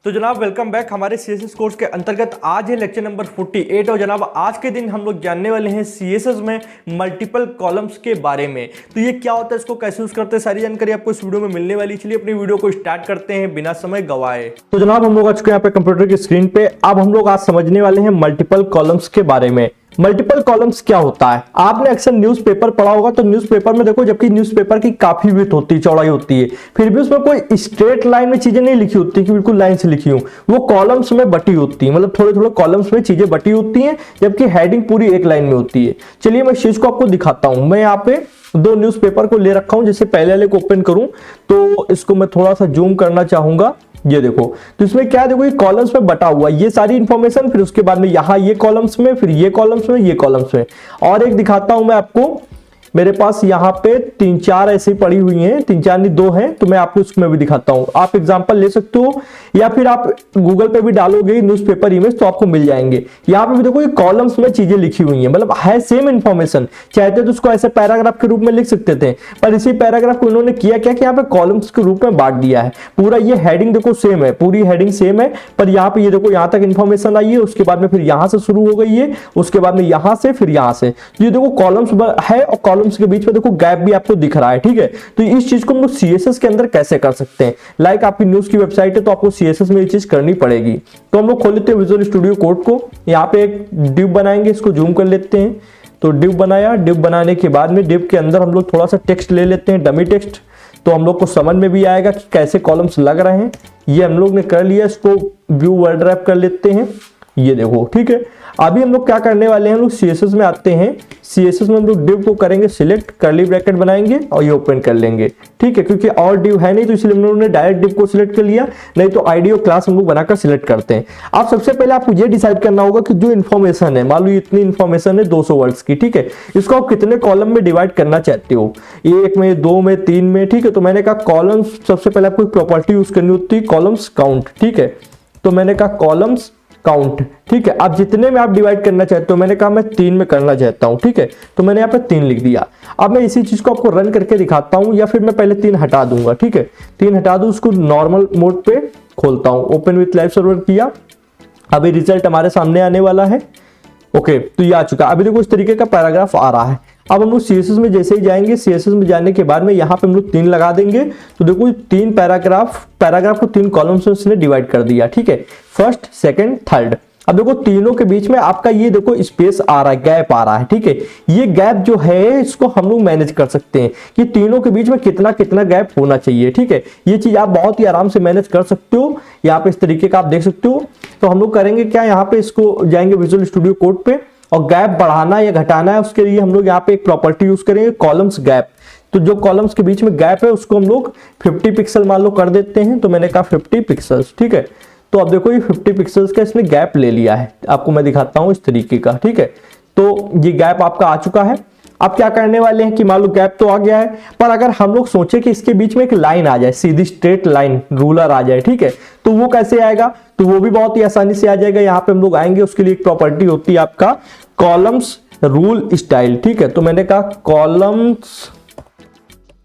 तो जनाब welcome back हमारे सीएसएस कोर्स के अंतर्गत आज है लेक्चर नंबर 48 और जनाब आज के दिन हम लोग जानने वाले हैं सीएसएस में मल्टीपल कॉलम्स के बारे में। तो ये क्या होता है, इसको कैसे यूज करते हैं, सारी जानकारी आपको इस वीडियो में मिलने वाली। चलिए अपनी वीडियो को स्टार्ट करते हैं बिना समय गवाए। तो जनाब हम लोग आ चुके हैं यहाँ पे कंप्यूटर की स्क्रीन पे। अब हम लोग आज समझने वाले हैं मल्टीपल कॉलम्स के बारे में। मल्टीपल कॉलम्स क्या होता है, आपने अक्सर न्यूज़पेपर पढ़ा होगा। तो न्यूज़पेपर में देखो, जबकि न्यूज़पेपर की काफी विड्थ होती है, चौड़ाई होती है, फिर भी उसमें कोई स्ट्रेट लाइन में चीजें नहीं लिखी होती कि बिल्कुल लाइन से लिखी हूं, वो कॉलम्स में बटी होती है, मतलब थोड़े थोड़े कॉलम्स में चीजें बटी होती हैं, जबकि हेडिंग पूरी एक लाइन में होती है। चलिए मैं इस चीज को आपको दिखाता हूं। मैं यहाँ पे दो न्यूज़पेपर को ले रखा हूं, जैसे पहले वाले को ओपन करूं तो इसको मैं थोड़ा सा जूम करना चाहूंगा। ये देखो, तो इसमें क्या देखो, ये कॉलम्स में बटा हुआ ये सारी इंफॉर्मेशन, फिर उसके बाद में यहाँ ये कॉलम्स में, फिर ये कॉलम्स में, ये कॉलम्स में। और एक दिखाता हूं मैं आपको, मेरे पास यहाँ पे 3-4 ऐसी पड़ी हुई हैं, 3-4 नहीं 2 हैं, तो मैं आपको इसमें भी दिखाता हूँ। आप एग्जांपल ले सकते हो या फिर आप गूगल पे भी डालोगे न्यूज़पेपर इमेज तो आपको मिल जाएंगे। यहाँ पे भी देखो, ये कॉलम्स में चीजें लिखी हुई हैं, मतलब है सेम इंफॉर्मेशन। चाहते तो उसको ऐसे पैराग्राफ के रूप में लिख सकते थे, पर इसी पैराग्राफ को इन्होंने किया क्या कि यहाँ पे कॉलम्स के रूप में बांट दिया है। पूरा ये हेडिंग देखो सेम है, पूरी हेडिंग सेम है, पर यहाँ पे ये देखो यहाँ तक इंफॉर्मेशन आई है, उसके बाद में फिर यहाँ से शुरू हो गई है, उसके बाद में यहाँ से, फिर यहाँ से। तो ये देखो कॉलम्स है और कॉलम्स के बीच में देखो गैप भी आपको दिख रहा है, ठीक है। तो इस चीज को हम लोग सीएसएस के अंदर कैसे कर सकते हैं, लाइक आपकी न्यूज की वेबसाइट है तो आपको सीएसएस में ये चीज करनी पड़ेगी। तो हम लोग खोल लेते हैं विजुअल स्टूडियो कोड को, यहाँ पे एक डिव बनाएंगे, इसको जूम कर लेते हैं। तो डिव बनाया, डिव बनाने के बाद में डिव के अंदर हम लोग थोड़ा सा टेक्स्ट ले लेते हैं, डमी टेक्स्ट, तो हम लोग को समझ में भी आएगा कि कैसे कॉलम्स लग रहे हैं। ये हम लोग ने कर लिया, इसको व्यू वर्ड रैप कर लेते हैं। ये देखो, ठीक है। अभी हम लोग क्या करने वाले हैं, हम लोग सीएसएस में आते हैं। सीएसएस में हम लोग डिव को करेंगे सिलेक्ट, कर्ली ब्रैकेट बनाएंगे और ये ओपन कर लेंगे, ठीक है। क्योंकि और डिव है नहीं तो इसलिए हम लोगों ने डायरेक्ट डिव को सिलेक्ट कर लिया, नहीं तो आईडी और क्लास हम लोग बनाकर सिलेक्ट करते हैं। अब सबसे पहले आपको ये डिसाइड करना होगा कि जो इन्फॉर्मेशन है, मान लो इतनी इन्फॉर्मेशन है 200 वर्ड्स की, ठीक है, इसको आप कितने कॉलम में डिवाइड करना चाहते हो, 1 में, 2 में, 3 में, ठीक है। तो मैंने कहा कॉलम्स, सबसे पहले आपको प्रॉपर्टी यूज करनी होती है कॉलम्स काउंट, ठीक है। तो मैंने कहा कॉलम्स काउंट, ठीक है। अब जितने में आप डिवाइड करना चाहते हो, मैंने कहा मैं 3 में करना चाहता हूं, ठीक है। तो मैंने यहाँ पे 3 लिख दिया। अब मैं इसी चीज को आपको रन करके दिखाता हूं, या फिर मैं पहले 3 हटा दूंगा, ठीक है। 3 हटा दूं, उसको नॉर्मल मोड पे खोलता हूं, ओपन विथ लाइव सर्वर किया। अभी रिजल्ट हमारे सामने आने वाला है, ओके। तो ये आ चुका। अभी देखो इस तरीके का पैराग्राफ आ रहा है। अब हम लोग सीएसएस में जैसे ही जाएंगे, सीएसएस में जाने के बाद में यहाँ पे हम लोग 3 लगा देंगे। तो देखो 3 पैराग्राफ को 3 कॉलम्स में उसने डिवाइड कर दिया, ठीक है, फर्स्ट, सेकंड, थर्ड। अब देखो तीनों के बीच में आपका ये देखो स्पेस आ रहा है, गैप आ रहा है, ठीक है। ये गैप जो है इसको हम लोग मैनेज कर सकते हैं कि तीनों के बीच में कितना कितना गैप होना चाहिए, ठीक है। ये चीज आप बहुत ही आराम से मैनेज कर सकते हो, यहाँ पे इस तरीके का आप देख सकते हो। तो हम लोग करेंगे क्या, यहाँ पे इसको जाएंगे विजुअल स्टूडियो कोड पे, और गैप बढ़ाना या घटाना है उसके लिए हम लोग यहाँ पे एक प्रॉपर्टी यूज करेंगे कॉलम्स गैप। तो जो कॉलम्स के बीच में गैप है उसको हम लोग 50 पिक्सल मान लो कर देते हैं। तो मैंने कहा 50 पिक्सल्स, ठीक है। तो अब देखो ये 50 पिक्सल्स का इसने गैप ले लिया है, आपको मैं दिखाता हूं इस तरीके का, ठीक है। तो ये गैप आपका आ चुका है। अब क्या करने वाले हैं कि मान लो गैप तो आ गया है, पर अगर हम लोग सोचे कि इसके बीच में एक लाइन आ जाए, सीधी स्ट्रेट लाइन, रूलर आ जाए, ठीक है, तो वो कैसे आएगा, तो वो भी बहुत ही आसानी से आ जाएगा। यहाँ पे हम लोग आएंगे, उसके लिए एक प्रॉपर्टी होती है आपका कॉलम्स रूल स्टाइल, ठीक है। तो मैंने कहा कॉलम्स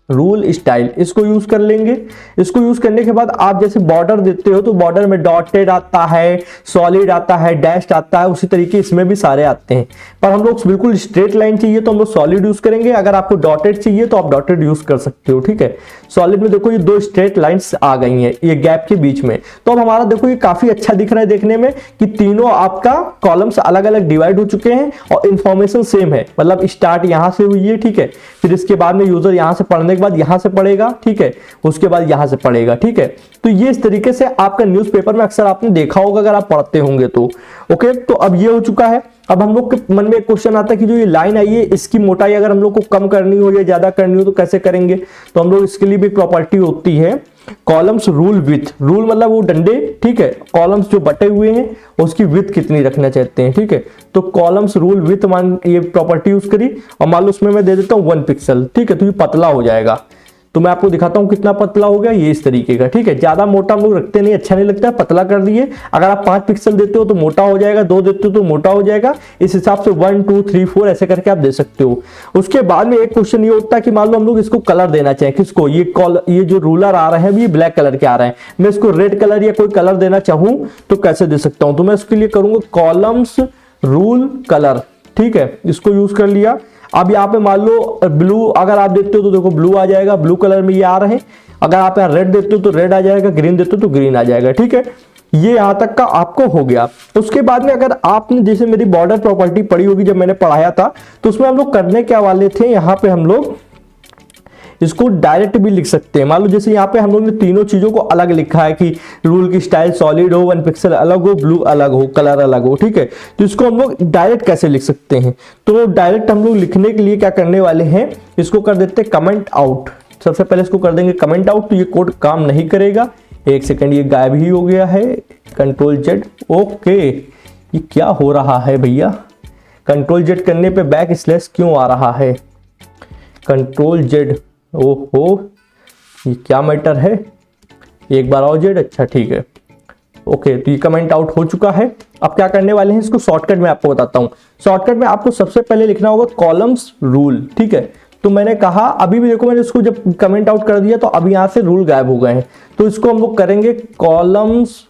रूल स्टाइल, इसको यूज कर लेंगे। इसको यूज करने के बाद आप जैसे बॉर्डर देते हो तो बॉर्डर में डॉटेड आता है, सॉलिड आता है, डैश्ड आता है, उसी तरीके इसमें भी सारे आते हैं। पर हम लोग बिल्कुल स्ट्रेट लाइन चाहिए तो हम लोग सॉलिड यूज करेंगे, अगर आपको डॉटेड चाहिए तो आप डॉटेड यूज कर सकते हो, ठीक है। सॉलिड में देखो ये 2 स्ट्रेट लाइंस आ गई हैं ये गैप के बीच में। तो अब हमारा देखो ये काफी अच्छा दिख रहा है देखने में कि तीनों आपका कॉलम्स अलग अलग डिवाइड हो चुके हैं और इंफॉर्मेशन सेम है, मतलब स्टार्ट यहां से हुई है, ठीक है। फिर इसके बाद में यूजर यहां से पढ़ने के बाद यहां से पढ़ेगा, ठीक है, उसके बाद यहां से पढ़ेगा, ठीक है। तो ये इस तरीके से आपका न्यूज़पेपर में अक्सर आपने देखा होगा अगर आप पढ़ते होंगे तो, ओके। तो अब ये हो चुका है। अब हम लोग के मन में एक क्वेश्चन आता है कि जो ये लाइन आई है इसकी मोटाई अगर हम लोग को कम करनी हो या ज्यादा करनी हो तो कैसे करेंगे। तो हम लोग इसके लिए भी प्रॉपर्टी होती है कॉलम्स रूल विथ, रूल मतलब वो डंडे, ठीक है, कॉलम्स जो बटे हुए हैं उसकी विथ कितनी रखना चाहते हैं, ठीक है। तो कॉलम्स रूल विथ मान ये प्रॉपर्टी यूज करी और मान लो उसमें मैं दे देता हूँ 1 पिक्सल, ठीक है, तो ये पतला हो जाएगा। तो मैं आपको दिखाता हूँ कितना पतला हो गया, ये इस तरीके का, ठीक है। ज्यादा मोटा हम लोग रखते नहीं, अच्छा नहीं लगता है, पतला कर दिए। अगर आप 5 पिक्सल देते हो तो मोटा हो जाएगा, 2 देते हो तो मोटा हो जाएगा, इस हिसाब से 1 2 3 4 ऐसे करके आप दे सकते हो। उसके बाद में एक क्वेश्चन ये उठता है कि मान लो हम लोग इसको कलर देना चाहें, किसको, ये जो रूलर आ रहे हैं ये ब्लैक कलर के आ रहे हैं, मैं इसको रेड कलर या कोई कलर देना चाहूं तो कैसे दे सकता हूं। तो मैं उसके लिए करूंगा कॉलम्स रूल कलर, ठीक है, इसको यूज कर लिया। अब यहाँ पे मान लो ब्लू अगर आप देते हो तो देखो ब्लू आ जाएगा, ब्लू कलर में ये आ रहे हैं। अगर आप यहाँ रेड देते हो तो रेड आ जाएगा, ग्रीन देते हो तो ग्रीन आ जाएगा, ठीक है। ये यहां तक का आपको हो गया। उसके बाद में अगर आपने जैसे मेरी बॉर्डर प्रॉपर्टी पढ़ी होगी जब मैंने पढ़ाया था, तो उसमें हम लोग करने क्या वाले थे, यहाँ पे हम लोग इसको डायरेक्ट भी लिख सकते हैं। मान लो जैसे यहाँ पे हम लोग ने तीनों चीजों को अलग लिखा है कि रूल की स्टाइल सॉलिड हो, 1 पिक्सल अलग हो, ब्लू अलग हो, कलर अलग हो, ठीक है। तो इसको हम लोग डायरेक्ट कैसे लिख सकते हैं, तो डायरेक्ट हम लोग लिखने के लिए क्या करने वाले हैं, इसको कर देते हैं कमेंट आउट। सबसे पहले इसको कर देंगे कमेंट आउट, तो ये कोड काम नहीं करेगा। एक सेकंड, ये गायब ही हो गया है, कंट्रोल जेड। ओके, ये क्या हो रहा है भैया, कंट्रोल जेड करने पे बैक स्लैश क्यों आ रहा है, कंट्रोल जेड, ओहो ये क्या मैटर है, एक बार और जेड, अच्छा ठीक है। ओके, तो ये कमेंट आउट हो चुका है। अब क्या करने वाले हैं, इसको शॉर्टकट में आपको बताता हूं। शॉर्टकट में आपको सबसे पहले लिखना होगा कॉलम्स रूल, ठीक है। तो मैंने कहा अभी भी देखो, मैंने इसको जब कमेंट आउट कर दिया तो अभी यहां से रूल गायब हो गए हैं। तो इसको हम लोग करेंगे कॉलम्स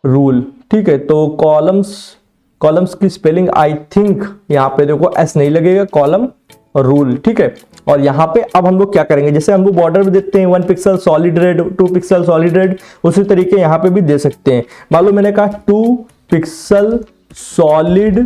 रूल, ठीक है। तो कॉलम्स की स्पेलिंग आई थिंक यहाँ पे देखो एस नहीं लगेगा, कॉलम रूल, ठीक है। और यहाँ पे अब हम लोग क्या करेंगे, जैसे हम लोग बॉर्डर भी देते हैं 1 pixel solid red, 2 pixel solid red, उसी तरीके यहाँ पे भी दे सकते हैं। मान लो मैंने कहा 2 पिक्सल सॉलिड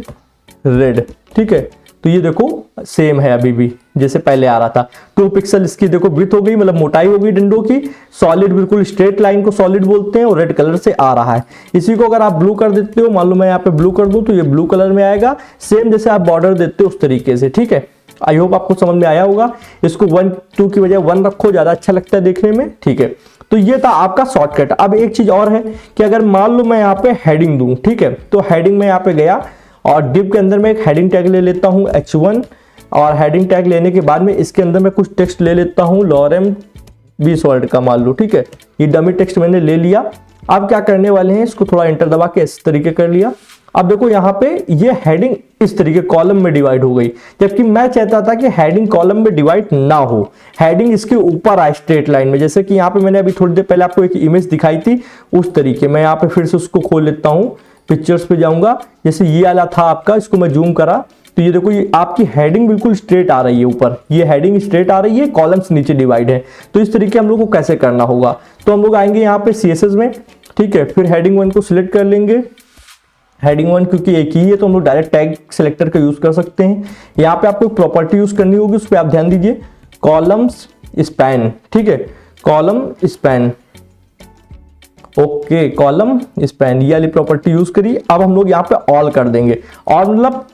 रेड, ठीक है। तो ये देखो सेम है अभी भी जैसे पहले आ रहा था। 2 पिक्सल इसकी देखो विड्थ हो गई, मतलब मोटाई हो गई डंडों की। सॉलिड बिल्कुल स्ट्रेट लाइन को सॉलिड बोलते हैं और रेड कलर से आ रहा है। इसी को अगर आप ब्लू कर देते हो, मान लो मैं यहाँ पे ब्लू कर दूं तो ये ब्लू कलर में आएगा, सेम जैसे आप बॉर्डर देते हो उस तरीके से, ठीक है। आई होप आपको समझ में आया होगा। इसको 1 2 की बजाय 1 रखो, ज्यादा अच्छा लगता है देखने में, ठीक है। तो ये था आपका शॉर्टकट। अब एक चीज और है कि अगर मान लो मैं यहाँ पे हेडिंग दूं, ठीक है, तो हेडिंग में यहाँ पे गया और डिव के अंदर मैं एक हेडिंग टैग ले लेता हूं H1, और हेडिंग टैग लेने के बाद में इसके अंदर मैं कुछ टेक्स्ट ले लेता हूं लॉरेम 20 वर्ड का, मान लो, ठीक है। ये डमी टेक्स्ट मैंने ले लिया। अब क्या करने वाले हैं, इसको थोड़ा एंटर दबा के इस तरीके कर लिया। अब देखो यहाँ पे ये हेडिंग इस तरीके कॉलम में डिवाइड हो गई, जबकि मैं चाहता था कि हेडिंग कॉलम में डिवाइड ना हो, हेडिंग इसके ऊपर आए स्ट्रेट लाइन में। जैसे कि यहाँ पे मैंने अभी थोड़ी देर पहले आपको एक इमेज दिखाई थी, उस तरीके मैं यहाँ पे फिर से उसको खोल लेता हूँ, पिक्चर्स पे जाऊंगा, जैसे ये वाला था आपका, इसको मैं जूम करा तो ये देखो ये आपकी हेडिंग बिल्कुल स्ट्रेट आ रही है ऊपर, ये हेडिंग स्ट्रेट आ रही है, कॉलम्स नीचे डिवाइड है। तो इस तरीके हम लोग को कैसे करना होगा, तो हम लोग आएंगे यहाँ पे CSS में, ठीक है। फिर हेडिंग 1 को सिलेक्ट कर लेंगे, हेडिंग 1 क्योंकि एक ही है तो हम लोग डायरेक्ट टैग सिलेक्टर का यूज कर सकते हैं। यहाँ पे आपको प्रॉपर्टी यूज करनी होगी, उस पर आप ध्यान दीजिए, कॉलम्स स्पैन, ठीक है, column span, okay, column span, ये वाली प्रॉपर्टी यूज करी। अब हम लोग यहाँ पे ऑल कर देंगे, और मतलब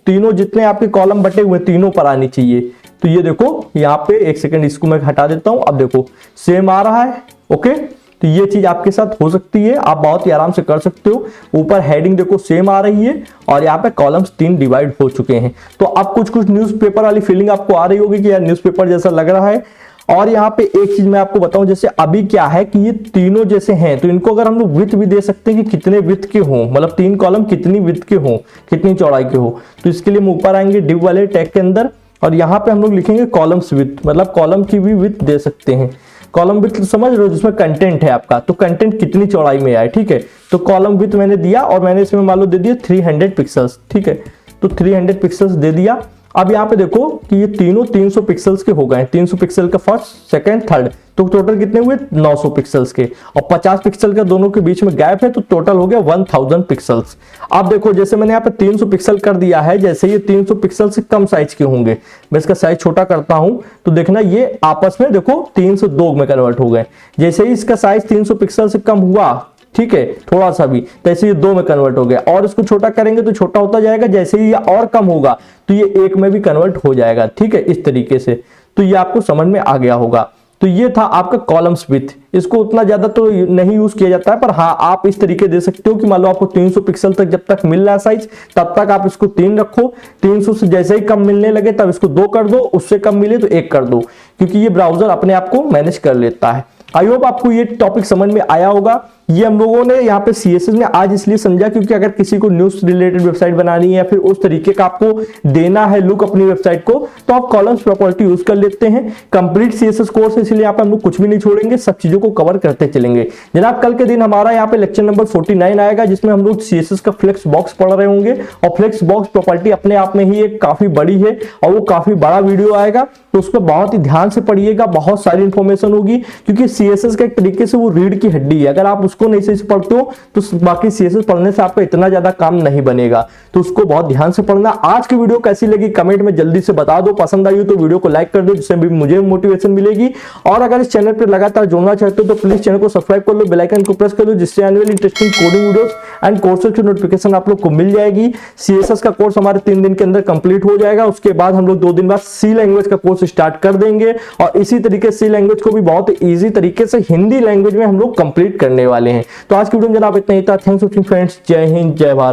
तीनों जितने आपके कॉलम बटे हुए तीनों पर आनी चाहिए। तो ये देखो यहाँ पे, एक सेकंड इसको मैं हटा देता हूं, अब देखो सेम आ रहा है, ओके। तो ये चीज आपके साथ हो सकती है, आप बहुत ही आराम से कर सकते हो। ऊपर हेडिंग देखो सेम आ रही है और यहाँ पे कॉलम्स 3 डिवाइड हो चुके हैं। तो अब कुछ न्यूज़पेपर वाली फीलिंग आपको आ रही होगी कि यार न्यूज़पेपर जैसा लग रहा है। और यहाँ पे एक चीज मैं आपको बताऊं, जैसे अभी क्या है कि ये तीनों जैसे हैं, तो इनको अगर हम लोग विड्थ भी दे सकते हैं कि कितने विड्थ के हों, मतलब 3 कॉलम कितनी विड्थ के हों, कितनी चौड़ाई के हो। तो इसके लिए हम ऊपर आएंगे डिव वाले टैग के अंदर, और यहाँ पे हम लोग लिखेंगे कॉलम्स विड्थ, मतलब कॉलम की भी विड्थ दे सकते हैं। कॉलम विड्थ समझ रहे हो, जिसमें कंटेंट है आपका, तो कंटेंट कितनी चौड़ाई में आए, ठीक है। तो कॉलम विड्थ मैंने दिया और मैंने इसमें मान लो दे दिया 300 पिक्सल्स, ठीक है। तो 300 पिक्सल्स दे दिया। अब यहाँ पे देखो कि ये तीनों 300 पिक्सल्स के हो गए, 300 पिक्सल का फर्स्ट, सेकंड, थर्ड, तो टोटल कितने हुए 900 पिक्सल्स के, और 50 पिक्सल का दोनों के बीच में गैप है, तो टोटल हो गया 1000 पिक्सल्स। अब देखो जैसे मैंने यहाँ पे 300 पिक्सल कर दिया है, जैसे ये 300 पिक्सल से कम साइज के होंगे, मैं इसका साइज छोटा करता हूं तो देखना ये आपस में देखो 302 में कन्वर्ट हो गए। जैसे ही इसका साइज 300 पिक्सल से कम हुआ, ठीक है, थोड़ा सा भी, तो ऐसे ये 2 में कन्वर्ट हो गया, और इसको छोटा करेंगे तो छोटा होता जाएगा, जैसे ही ये और कम होगा तो ये 1 में भी कन्वर्ट हो जाएगा, ठीक है, इस तरीके से। तो ये आपको समझ में आ गया होगा। तो ये था आपका कॉलम्स विड्थ। इसको उतना ज्यादा तो नहीं यूज किया जाता है, पर हाँ आप इस तरीके दे सकते हो कि मान लो आपको 300 पिक्सल तक जब तक मिल रहा है साइज, तब तक आप इसको 3 रखो, 300 से जैसे ही कम मिलने लगे तब इसको 2 कर दो, उससे कम मिले तो 1 कर दो, क्योंकि ये ब्राउजर अपने आप को मैनेज कर लेता है। आई होप आपको ये टॉपिक समझ में आया होगा। ये हम लोगों ने यहाँ पे CSS में आज इसलिए समझा क्योंकि अगर किसी को न्यूज रिलेटेड वेबसाइट बनानी है या फिर उस तरीके का आपको देना है लुक अपनी वेबसाइट को, तो आप कॉलम्स प्रॉपर्टी यूज कर लेते हैं। कंप्लीट CSS कोर्स है, इसलिए यहाँ पे हम लोग कुछ भी नहीं छोड़ेंगे, सब चीजों को कवर करते चलेंगे। जनाब कल के दिन हमारा यहाँ पे लेक्चर नंबर 49 आएगा, जिसमें हम लोग CSS का फ्लेक्स बॉक्स पढ़ रहे होंगे। और फ्लेक्स बॉक्स प्रॉपर्टी अपने आप में ही एक काफी बड़ी है और वो काफी बड़ा वीडियो आएगा, तो उस पर बहुत ही ध्यान से पढ़िएगा, बहुत सारी इंफॉर्मेशन होगी। क्योंकि CSS का एक तरीके से वो रीढ़ की हड्डी है, अगर आप उसको नहीं सही से पढ़ते हो तो बाकी CSS पढ़ने से आपका इतना ज्यादा काम नहीं बनेगा, तो उसको बहुत ध्यान से पढ़ना। आज की वीडियो कैसी लगी कमेंट में जल्दी से बता दो, पसंद आई हो तो वीडियो को लाइक कर दो, जिससे भी मुझे मोटिवेशन मिलेगी। और अगर इस चैनल पर लगातार जुड़ना चाहते हो तो प्लीज चैनल को सब्सक्राइब कर लो, बेल आइकन को प्रेस कर लो, जिससे आने वाली interesting coding videos and courses की नोटिफिकेशन आप लोग को मिल जाएगी। CSS का कोर्स हमारे 3 दिन के अंदर कंप्लीट हो जाएगा, उसके बाद हम लोग 2 दिन बाद C लैंग्वेज का कोर्स स्टार्ट कर देंगे और इसी तरीके से C लैंग्वेज को भी बहुत इजी तरीके से हिंदी लैंग्वेज में हम लोग कंप्लीट करने वाले हैं। तो आज की वीडियो में जनाब इतना ही था। थैंक्स फॉर वाचिंग फ्रेंड्स, जय हिंद, जय भारत।